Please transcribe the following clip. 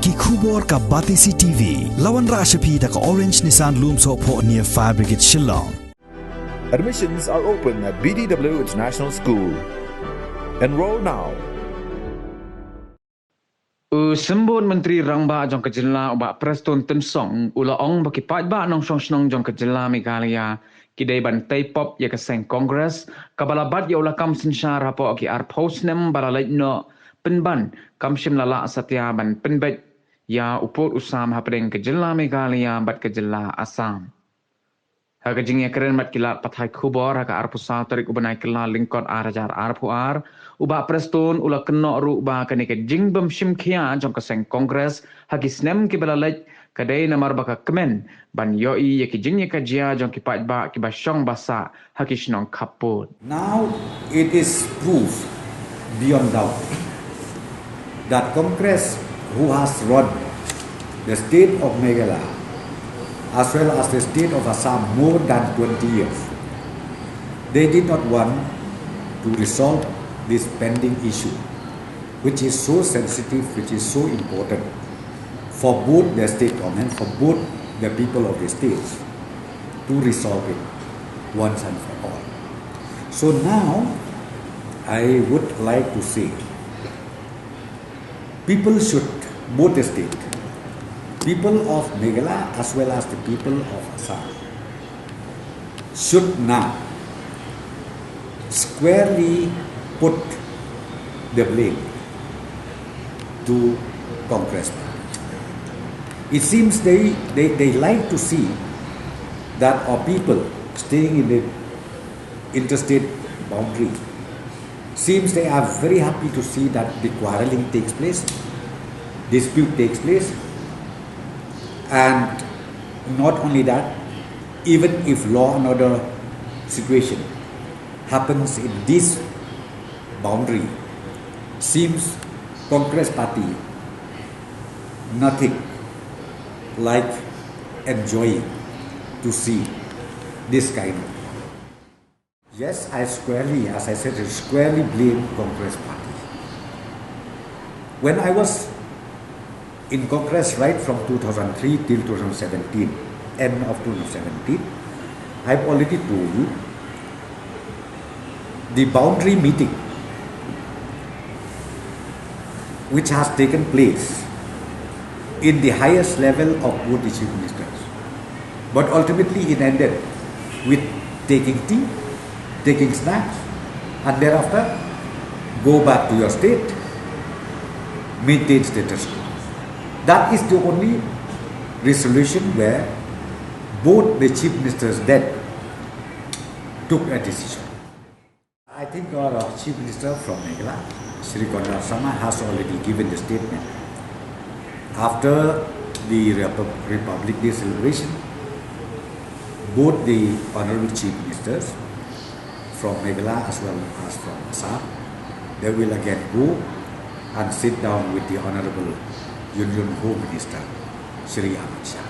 ki khubor ka Batisi TV lawan ra shapi da ka Orange Nissan Loom so pho near Fire Brigade Shillong. Admissions are open at BDW International School. Enroll now. Sembun Menteri Rangba jong kejela ba Preston Tensong ula ong baki Paidbah nong song jong kejela Meghalaya kidai ban Teipop ya keseng Kongres kabalabat ya ula kam sensyar hapo ki ar postnem balalait no Pynbeit kamshim lala satya ban Pynbeit ya uput usam hapdeng kejela Meghalaya bat kejela Assam. Haga jingya keren mat kilat pathai khubor haga ar pusal tarik ubanai kela lingkot arajar ar puar uba Preston ula keno ru ba kani ke jing bam shim khia jong kaseng Kongres hagi snem ki balalait kadai namar baka kemen ban yoi yaki jingya kajia jong ki Paidbah ki basyong basa hagi shnong kaput. Now it is proof beyond doubt that Congress who has run the state of Meghalaya as well as the state of Assam more than 20 years. They did not want to resolve this pending issue, which is so sensitive, which is so important for both the state government, for both the people of the states, to resolve it once and for all. So now, I would like to say, people should, both the states, people of Meghalaya as well as the people of Assam should now squarely put the blame to Congress. It seems they like to see that our people staying in the interstate boundary, seems they are very happy to see that the quarreling takes place, dispute takes place. And not only that, even if law and order situation happens in this boundary, seems Congress party nothing like enjoying to see this kind of. Yes, I squarely, as I said, squarely blame Congress party. When I was in Congress right from 2003 till 2017, end of 2017, I've already told you the boundary meeting which has taken place in the highest level of both the chief ministers. But ultimately it ended with taking tea, taking snacks, and thereafter go back to your state, maintain status quo. That is the only resolution where both the chief ministers then took a decision. I think our chief minister from Meghalaya, Shri Konrad Sharma, has already given the statement. After the Republic Day celebration, both the honorable chief ministers from Meghalaya as well as from Assam, they will again go and sit down with the honorable Union Home Minister, Shri Amit Shah.